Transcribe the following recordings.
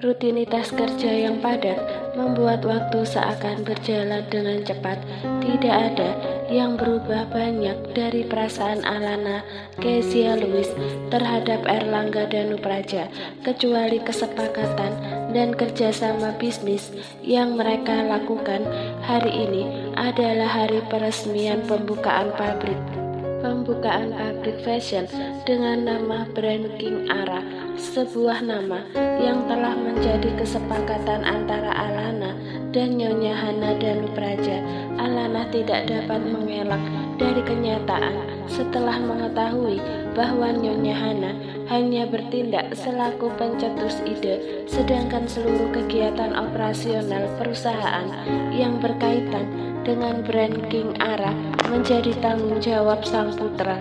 Rutinitas kerja yang padat membuat waktu seakan berjalan dengan cepat. Tidak ada yang berubah banyak dari perasaan Alana Kezia Lewis terhadap Erlangga Danupraja, kecuali kesepakatan dan kerjasama bisnis yang mereka lakukan. Hari ini adalah hari peresmian pembukaan pabrik fashion dengan nama brand King Ara, sebuah nama yang telah menjadi kesepakatan antara Alana dan Nyonya Hana Danupraja. Alana tidak dapat mengelak dari kenyataan setelah mengetahui bahwa Nyonya Hana hanya bertindak selaku pencetus ide, sedangkan seluruh kegiatan operasional perusahaan yang berkaitan dengan brand King Ara menjadi tanggung jawab sang putra.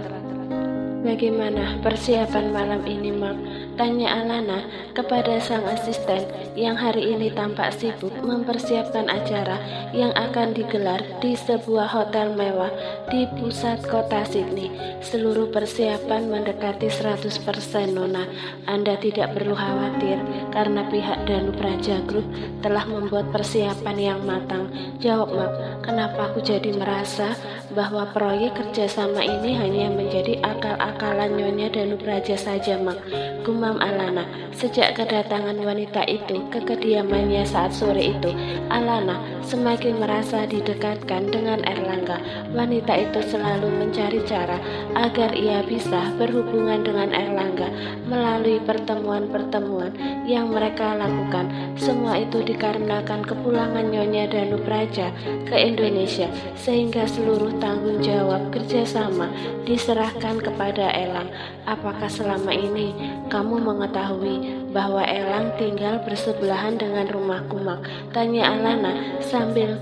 "Bagaimana persiapan malam ini, Mak?" tanya Alana kepada sang asisten yang hari ini tampak sibuk mempersiapkan acara yang akan digelar di sebuah hotel mewah di pusat kota Sydney. "Seluruh persiapan mendekati 100%, Nona. Anda tidak perlu khawatir karena pihak Danupraja Group telah membuat persiapan yang matang," jawab Mak. "Kenapa aku jadi merasa bahwa proyek kerjasama ini hanya menjadi akal-akalan Nyonya Danupraja saja, Mak?" gumam Alana. Sejak kedatangan wanita itu ke kediamannya saat sore itu, Alana semakin merasa didekatkan dengan Erlangga. Wanita itu selalu mencari cara agar ia bisa berhubungan dengan Erlangga melalui pertemuan-pertemuan yang mereka lakukan. Semua itu dikarenakan kepulangan Nyonya Danupraja ke Indonesia, sehingga seluruh tanggung jawab kerjasama diserahkan kepada Elang. "Apakah selama ini kamu mengetahui bahwa Elang tinggal bersebelahan dengan rumahku, Mak?" tanya Alana sambil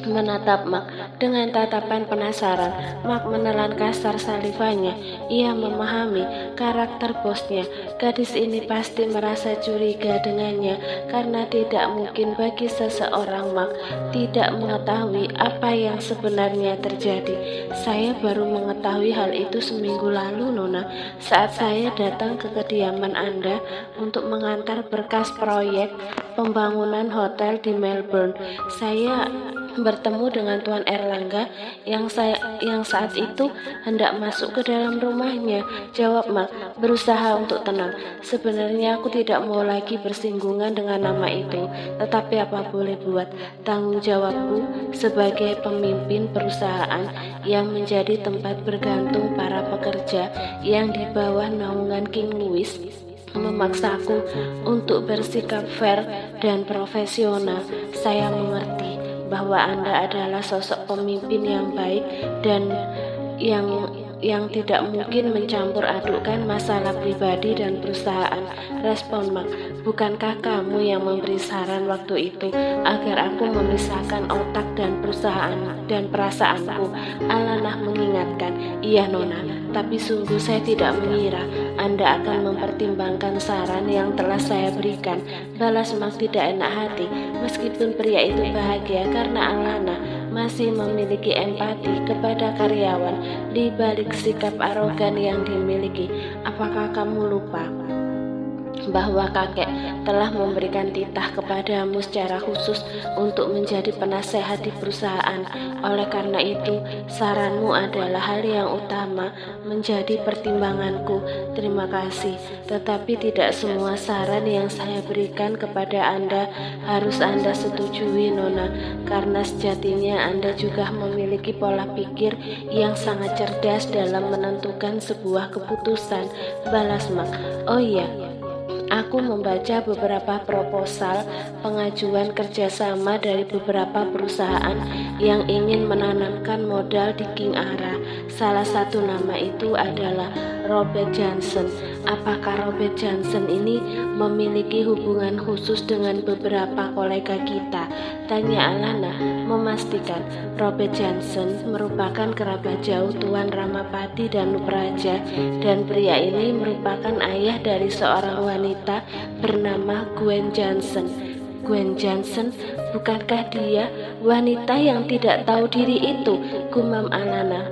menatap Mak dengan tatapan penasaran. Mak menelan kasar salivanya. Ia memahami karakter bosnya. Gadis ini pasti merasa curiga dengannya karena tidak mungkin bagi seseorang Mak tidak mengetahui apa yang sebenarnya terjadi. "Saya baru mengetahui hal itu seminggu lalu, Nona, saat saya datang ke kediaman Anda untuk mengantar berkas proyek pembangunan hotel di Melbourne. Saya bertemu dengan Tuan Erlangga yang saat itu hendak masuk ke dalam rumahnya," jawab Mak, berusaha untuk tenang. "Sebenarnya aku tidak mau lagi bersinggungan dengan nama itu, tetapi apa boleh buat, tanggung jawabku sebagai pemimpin perusahaan yang menjadi tempat bergantung para pekerja yang di bawah naungan King Louis memaksaku untuk bersikap fair dan profesional. Saya mengerti bahwa Anda adalah sosok pemimpin yang baik dan yang tidak mungkin mencampur adukkan masalah pribadi dan perusahaan," respon Mak. "Bukankah kamu yang memberi saran waktu itu agar aku memisahkan otak dan perusahaan dan perasaanku?" Alana mengingatkan. "Iya, Nona, tapi sungguh saya tidak mengira Anda akan mempertimbangkan saran yang telah saya berikan," balas Mak tidak enak hati. Meskipun pria itu bahagia karena Alana masih memiliki empati kepada karyawan di balik sikap arogan yang dimiliki. "Apakah kamu lupa bahwa kakek telah memberikan titah kepadamu secara khusus untuk menjadi penasehat di perusahaan? Oleh karena itu, saranmu adalah hal yang utama menjadi pertimbanganku." "Terima kasih, tetapi tidak semua saran yang saya berikan kepada Anda harus Anda setujui, Nona, karena sejatinya Anda juga memiliki pola pikir yang sangat cerdas dalam menentukan sebuah keputusan," balas Mak. "Oh iya, aku membaca beberapa proposal pengajuan kerjasama dari beberapa perusahaan yang ingin menanamkan modal di King Ara. Salah satu nama itu adalah Robert Johnson. Apakah Robert Johnson ini memiliki hubungan khusus dengan beberapa kolega kita?" tanya Alana, memastikan Robert Johnson merupakan kerabat jauh Tuan Ramapati Danupraja, dan pria ini merupakan ayah dari seorang wanita bernama Gwen Johnson. "Gwen Johnson, bukankah dia wanita yang tidak tahu diri itu?" gumam Alana.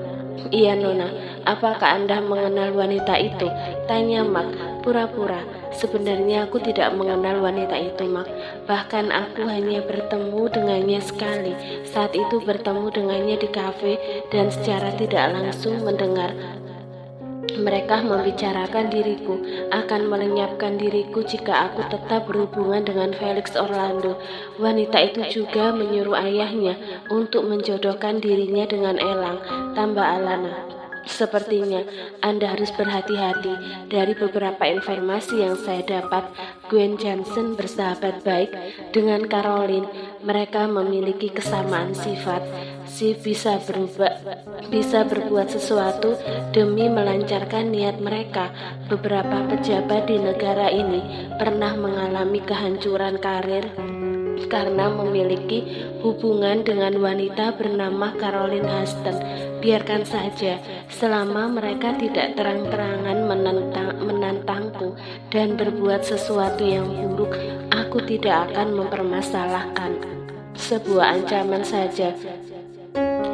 "Iya, Nona. Apakah Anda mengenal wanita itu?" tanya Mak Pura-pura, sebenarnya aku tidak mengenal wanita itu, Mak. Bahkan aku hanya bertemu dengannya sekali. Saat itu bertemu dengannya di kafe dan secara tidak langsung mendengar mereka membicarakan diriku, akan melenyapkan diriku jika aku tetap berhubungan dengan Felix Orlando. Wanita itu juga menyuruh ayahnya untuk menjodohkan dirinya dengan Elang, tambah Alana. Sepertinya Anda harus berhati-hati. Dari beberapa informasi yang saya dapat, Gwen Johnson bersahabat baik dengan Caroline. Mereka memiliki kesamaan sifat. Si bisa berbuat sesuatu demi melancarkan niat mereka. Beberapa pejabat di negara ini pernah mengalami kehancuran karir karena memiliki hubungan dengan wanita bernama Caroline Huston. Biarkan saja, selama mereka tidak terang-terangan menantangku dan berbuat sesuatu yang buruk, aku tidak akan mempermasalahkan. Sebuah ancaman saja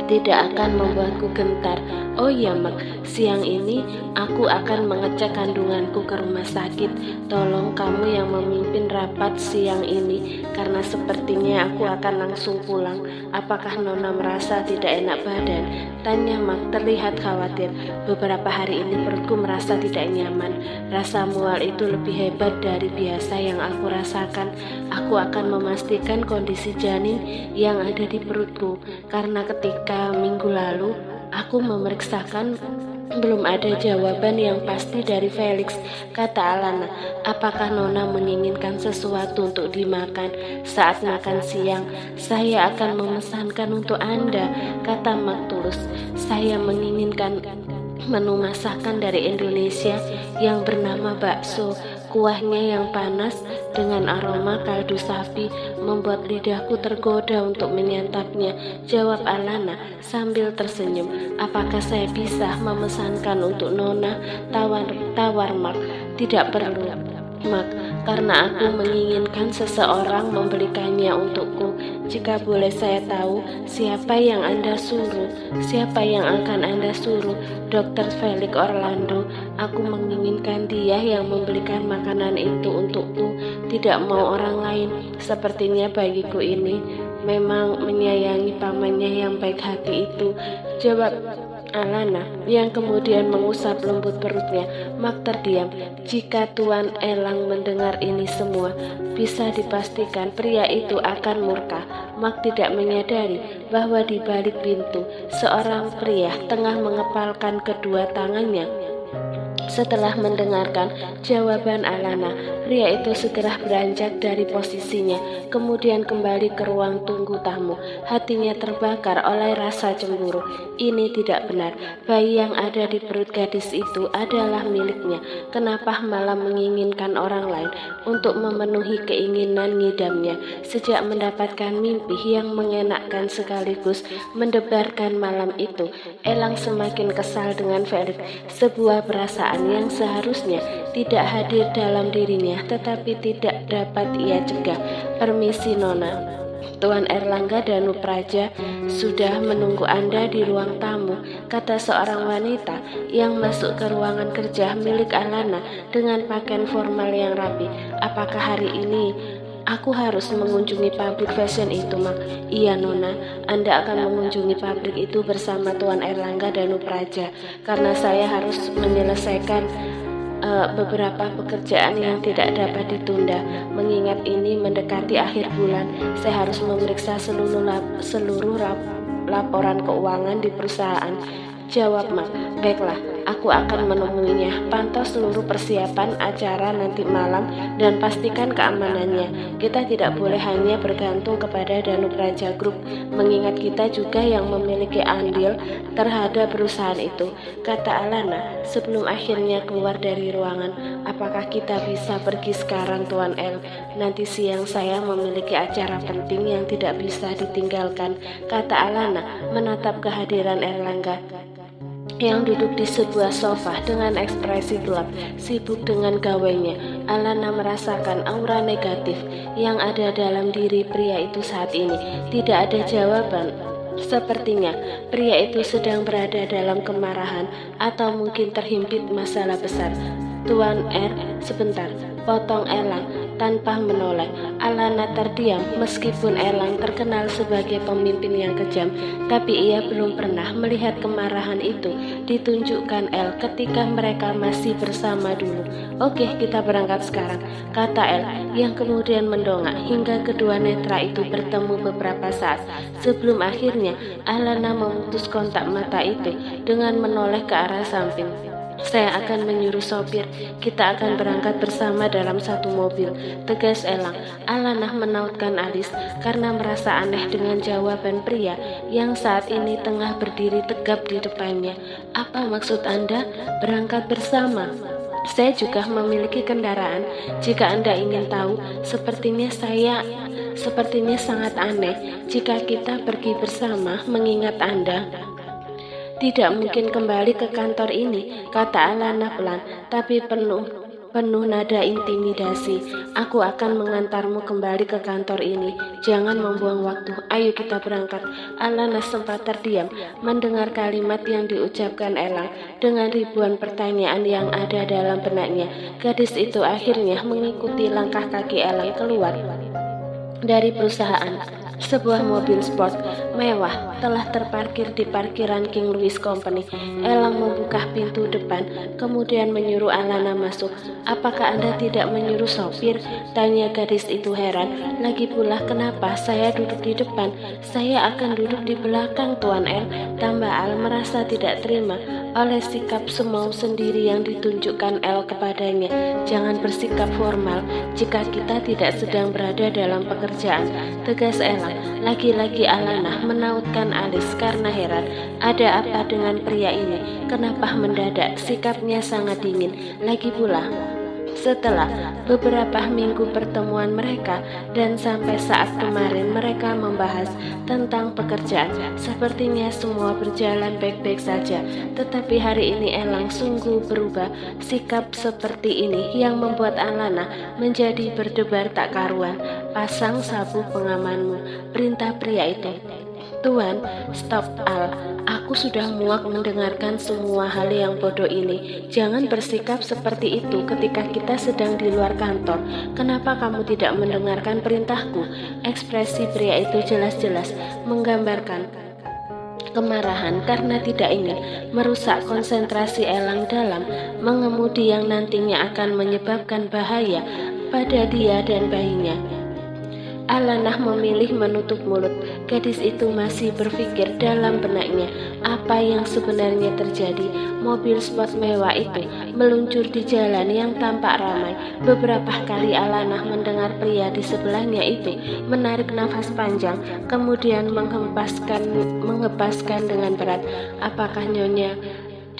tidak akan membuatku gentar. Oh iya, Mak, siang ini aku akan mengecek kandunganku ke rumah sakit. Tolong kamu yang memimpin rapat siang ini, karena sepertinya aku akan langsung pulang. Apakah Nona merasa tidak enak badan? Tanya Mak, terlihat khawatir. Beberapa hari ini perutku merasa tidak nyaman. Rasa mual itu lebih hebat dari biasa yang aku rasakan. Aku akan memastikan kondisi janin yang ada di perutku, karena ketika minggu lalu aku memeriksakan belum ada jawaban yang pasti dari Felix, kata Alana. Apakah Nona menginginkan sesuatu untuk dimakan saat makan siang? Saya akan memesankan untuk Anda, kata Mak tulus. Saya menginginkan menu masakan dari Indonesia yang bernama bakso. Kuahnya yang panas dengan aroma kaldu sapi membuat lidahku tergoda untuk menyantapnya, jawab Alana sambil tersenyum. Apakah saya bisa memesankan untuk Nona? Tawar Mak. Tidak perlu, Mak, karena aku menginginkan seseorang membelikannya untukku. Jika boleh saya tahu, siapa yang Anda suruh? Siapa yang akan Anda suruh? Dr. Felix Orlando. Aku menginginkan dia yang membelikan makanan itu untukku, tidak mau orang lain. Sepertinya bagiku ini memang menyayangi pamannya yang baik hati itu, jawab Alana yang kemudian mengusap lembut perutnya. Mak terdiam. Jika Tuan Elang mendengar ini semua, bisa dipastikan pria itu akan murka. Mak tidak menyadari bahwa di balik pintu seorang pria tengah mengepalkan kedua tangannya. Setelah mendengarkan jawaban Alana, pria itu segera beranjak dari posisinya, kemudian kembali ke ruang tunggu tamu. Hatinya terbakar oleh rasa cemburu. Ini tidak benar. Bayi yang ada di perut gadis itu adalah miliknya. Kenapa malah menginginkan orang lain untuk memenuhi keinginan ngidamnya? Sejak mendapatkan mimpi yang mengenakkan sekaligus mendebarkan malam itu, Elang semakin kesal dengan Felix. Sebuah perasaan yang seharusnya tidak hadir dalam dirinya, tetapi tidak dapat ia cegah. Permisi Nona, Tuan Erlangga Danupraja sudah menunggu Anda di ruang tamu, kata seorang wanita yang masuk ke ruangan kerja milik Alana dengan pakaian formal yang rapi. Apakah hari ini aku harus mengunjungi pabrik fashion itu, Mak? Iya, Nona. Anda akan mengunjungi pabrik itu bersama Tuan Erlangga Danupraja, karena saya harus menyelesaikan beberapa pekerjaan yang tidak dapat ditunda. Mengingat ini mendekati akhir bulan, saya harus memeriksa seluruh laporan keuangan di perusahaan, jawab Mak. Baiklah, aku akan menemuinya. Pantau seluruh persiapan acara nanti malam dan pastikan keamanannya. Kita tidak boleh hanya bergantung kepada Danupraja Group, mengingat kita juga yang memiliki andil terhadap perusahaan itu, kata Alana sebelum akhirnya keluar dari ruangan. Apakah kita bisa pergi sekarang, Tuan El? Nanti siang saya memiliki acara penting yang tidak bisa ditinggalkan, kata Alana menatap kehadiran Erlangga yang duduk di sebuah sofa dengan ekspresi gelap, sibuk dengan gawainya. Alana merasakan aura negatif yang ada dalam diri pria itu saat ini. Tidak ada jawaban. Sepertinya pria itu sedang berada dalam kemarahan atau mungkin terhimpit masalah besar. Tuan R, sebentar, potong Elang tanpa menoleh. Alana terdiam. Meskipun Elang terkenal sebagai pemimpin yang kejam, tapi ia belum pernah melihat kemarahan itu ditunjukkan El ketika mereka masih bersama dulu. Oke, kita berangkat sekarang, kata El yang kemudian mendongak hingga kedua netra itu bertemu beberapa saat sebelum akhirnya Alana memutus kontak mata itu dengan menoleh ke arah samping. Saya akan menyuruh sopir, kita akan berangkat bersama dalam satu mobil, tegas Elang. Alana menautkan alis karena merasa aneh dengan jawaban pria yang saat ini tengah berdiri tegap di depannya. Apa maksud Anda berangkat bersama? Saya juga memiliki kendaraan. Jika Anda ingin tahu, sepertinya sangat aneh jika kita pergi bersama mengingat Anda tidak mungkin kembali ke kantor ini, kata Alana pelan, tapi penuh nada intimidasi. Aku akan mengantarmu kembali ke kantor ini. Jangan membuang waktu. Ayo kita berangkat. Alana sempat terdiam mendengar kalimat yang diucapkan Elang dengan ribuan pertanyaan yang ada dalam benaknya. Gadis itu akhirnya mengikuti langkah kaki Elang keluar dari perusahaan. Sebuah mobil sport mewah telah terparkir di parkiran King Louis Company. Elang membuka pintu depan, kemudian menyuruh Alana masuk. Apakah Anda tidak menyuruh sopir? Tanya gadis itu heran. Lagi pula kenapa saya duduk di depan? Saya akan duduk di belakang, Tuan El. Tambah Al merasa tidak terima oleh sikap semau sendiri yang ditunjukkan El kepadanya. Jangan bersikap formal jika kita tidak sedang berada dalam pekerjaan, tegas Elang. Lagi-lagi Alana menautkan alis karena heran. Ada apa dengan pria ini? Kenapa mendadak sikapnya sangat dingin? Lagi pula, setelah beberapa minggu pertemuan mereka dan sampai saat kemarin mereka membahas tentang pekerjaan, sepertinya semua berjalan baik-baik saja. Tetapi hari ini Elang sungguh berubah. Sikap seperti ini yang membuat Alana menjadi berdebar tak karuan. Pasang sabuk pengamanmu, perintah pria itu. Tuan, stop Al. Aku sudah muak mendengarkan semua hal yang bodoh ini. Jangan bersikap seperti itu ketika kita sedang di luar kantor. Kenapa kamu tidak mendengarkan perintahku? Ekspresi pria itu jelas-jelas menggambarkan kemarahan karena tidak ingin merusak konsentrasi Elang dalam mengemudi yang nantinya akan menyebabkan bahaya pada dia dan bayinya. Alana memilih menutup mulut. Gadis itu masih berpikir dalam benaknya apa yang sebenarnya terjadi. Mobil sport mewah itu meluncur di jalan yang tampak ramai. Beberapa kali Alana mendengar pria di sebelahnya itu menarik nafas panjang, kemudian menghempaskan dengan berat. Apakah Nyonya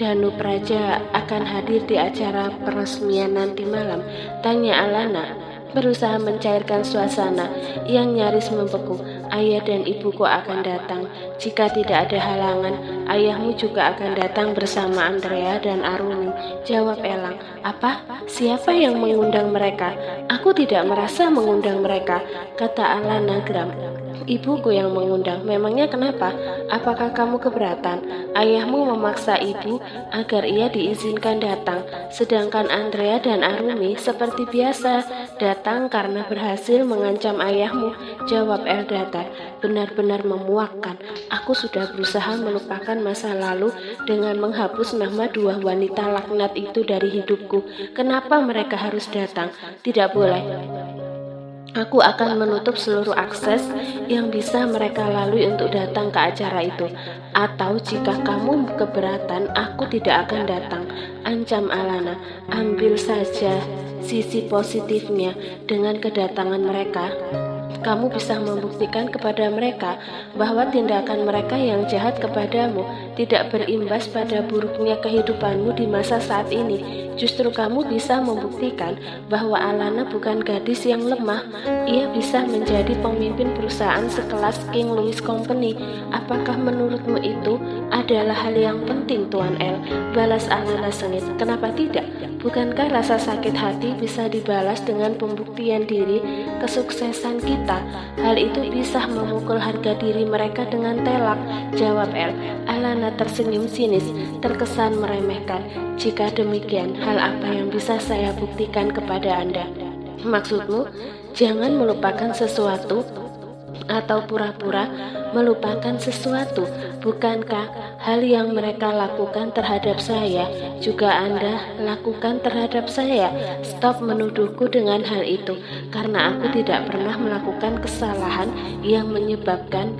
Danu Praja akan hadir di acara peresmian nanti malam? Tanya Alana, berusaha mencairkan suasana yang nyaris membeku. Ayah dan ibuku akan datang. Jika tidak ada halangan, ayahmu juga akan datang bersama Andrea dan Arumi, jawab Elang. Apa? Siapa yang mengundang mereka? Aku tidak merasa mengundang mereka, kata Alana geram. Ibuku yang mengundang. Memangnya kenapa? Apakah kamu keberatan? Ayahmu memaksa ibu agar ia diizinkan datang, sedangkan Andrea dan Arumi seperti biasa datang karena berhasil mengancam ayahmu, jawab Eldata. Benar-benar memuakkan. Aku sudah berusaha melupakan masa lalu dengan menghapus nama dua wanita laknat itu dari hidupku. Kenapa mereka harus datang? Tidak boleh. Aku akan menutup seluruh akses yang bisa mereka lalui untuk datang ke acara itu. Atau jika kamu keberatan, aku tidak akan datang, ancam Alana. Ambil saja sisi positifnya dengan kedatangan mereka. Kamu bisa membuktikan kepada mereka bahwa tindakan mereka yang jahat kepadamu tidak berimbas pada buruknya kehidupanmu di masa saat ini. Justru kamu bisa membuktikan bahwa Alana bukan gadis yang lemah. Ia bisa menjadi pemimpin perusahaan sekelas King Louis Company. Apakah menurutmu itu adalah hal yang penting, Tuan El? Balas Alana sengit. Kenapa tidak? Bukankah rasa sakit hati bisa dibalas dengan pembuktian diri kesuksesan kita? Hal itu bisa memukul harga diri mereka dengan telak, jawab El. Alana tersenyum sinis, terkesan meremehkan. Jika demikian, hal apa yang bisa saya buktikan kepada Anda? Maksudmu, jangan melupakan sesuatu atau pura-pura melupakan sesuatu. Bukankah hal yang mereka lakukan terhadap saya juga Anda lakukan terhadap saya? Stop menuduhku dengan hal itu, karena aku tidak pernah melakukan kesalahan yang menyebabkan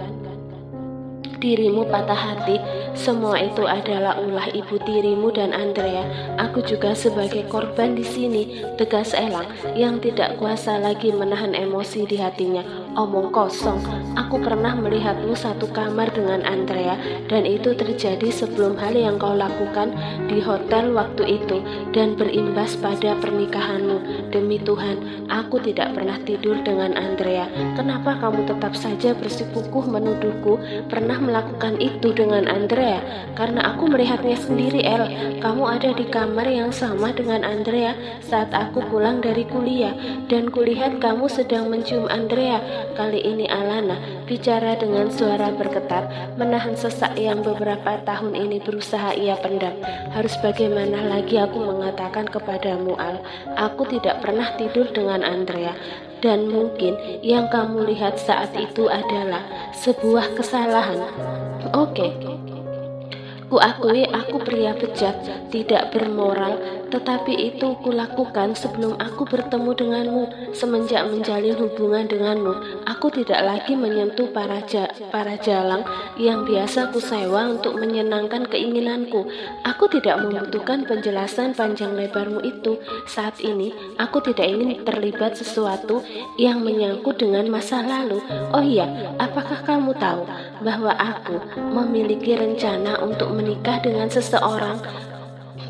dirimu patah hati. Semua itu adalah ulah ibu tirimu dan Andrea. Aku juga sebagai korban di sini, tegas Elang yang tidak kuasa lagi menahan emosi di hatinya. Omong kosong. Aku pernah melihatmu satu kamar dengan Andrea, dan itu terjadi sebelum hal yang kau lakukan di hotel waktu itu dan berimbas pada pernikahanmu. Demi Tuhan, aku tidak pernah tidur dengan Andrea. Kenapa kamu tetap saja bersikukuh menuduhku pernah melakukan itu dengan Andrea? Karena aku melihatnya sendiri, El. Kamu ada di kamar yang sama dengan Andrea saat aku pulang dari kuliah, dan kulihat kamu sedang mencium Andrea. Kali ini Alana bicara dengan suara bergetar, menahan sesak yang beberapa tahun ini berusaha ia pendam. Harus bagaimana lagi aku mengatakan kepadamu, Al? Aku tidak pernah tidur dengan Andrea. Dan mungkin yang kamu lihat saat itu adalah sebuah kesalahan. Oke. Kuakui aku pria bejat, tidak bermoral, tetapi itu kulakukan sebelum aku bertemu denganmu. Semenjak menjalin hubungan denganmu, aku tidak lagi menyentuh para jalang yang biasa kusewa untuk menyenangkan keinginanku. Aku tidak membutuhkan penjelasan panjang lebarmu itu. Saat ini, aku tidak ingin terlibat sesuatu yang menyangkut dengan masa lalu. Oh iya, apakah kamu tahu bahwa aku memiliki rencana untuk menikah dengan seseorang?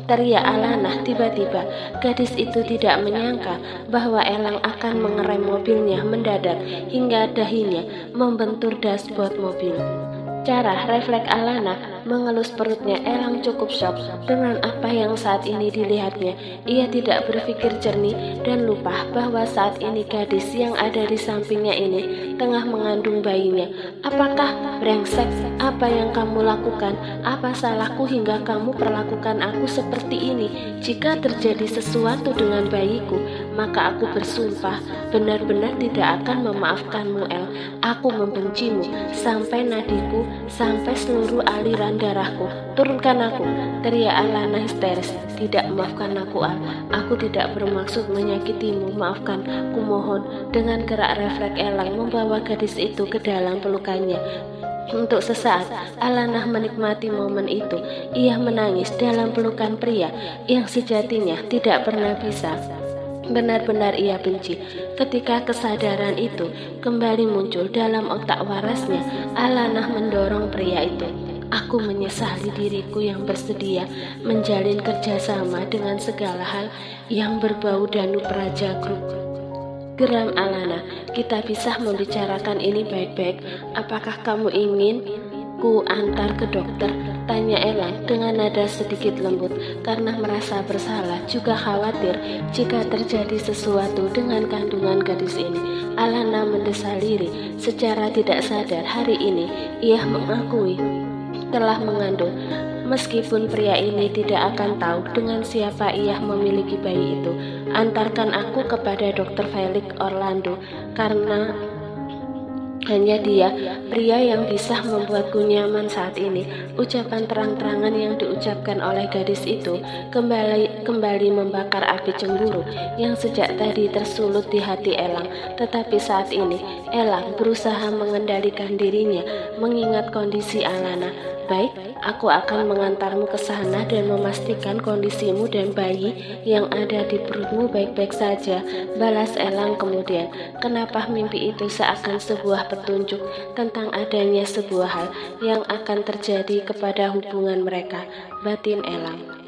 Teriak Alana tiba-tiba. Gadis itu tidak menyangka bahwa Elang akan mengerem mobilnya mendadak hingga dahinya membentur dashboard mobil. Cara refleks Alana mengelus perutnya. Elang cukup shock dengan apa yang saat ini dilihatnya. Ia tidak berpikir jernih dan lupa bahwa saat ini gadis yang ada di sampingnya ini tengah mengandung bayinya. Apakah brengsek apa yang kamu lakukan? Apa salahku hingga kamu perlakukan aku seperti ini? Jika terjadi sesuatu dengan bayiku, maka aku bersumpah benar-benar tidak akan memaafkanmu, El. Aku membencimu sampai nadiku, sampai seluruh aliran darahku. Turunkan aku, teriak Alana histeris. Tidak, maafkan aku, Al. Aku tidak bermaksud menyakitimu, maafkan, kumohon. Dengan gerak refleks Elang membawa gadis itu ke dalam pelukannya. Untuk sesaat, Alana menikmati momen itu. Ia menangis dalam pelukan pria yang sejatinya tidak pernah bisa benar-benar ia benci. Ketika kesadaran itu kembali muncul dalam otak warasnya, Alana mendorong pria itu. Aku menyesali diriku yang bersedia menjalin kerjasama dengan segala hal yang berbau Danu Praja Group. Geram Alana. Kita bisa membicarakan ini baik-baik. Apakah kamu ingin ku antar ke dokter? Tanya Elang dengan nada sedikit lembut, karena merasa bersalah juga khawatir jika terjadi sesuatu dengan kandungan gadis ini. Alana mendesah lirih. Secara tidak sadar hari ini ia mengakui telah mengandung. Meskipun pria ini tidak akan tahu dengan siapa ia memiliki bayi itu. Antarkan aku kepada Dr. Felix Orlando, karena hanya dia, pria yang bisa membuatku nyaman saat ini. Ucapan terang-terangan yang diucapkan oleh gadis itu kembali membakar api cemburu yang sejak tadi tersulut di hati Elang. Tetapi saat ini, Elang berusaha mengendalikan dirinya mengingat kondisi Alana. Baik, aku akan mengantarmu ke sana dan memastikan kondisimu dan bayi yang ada di perutmu baik-baik saja, balas Elang kemudian. Kenapa mimpi itu seakan sebuah petunjuk tentang adanya sebuah hal yang akan terjadi kepada hubungan mereka, batin Elang.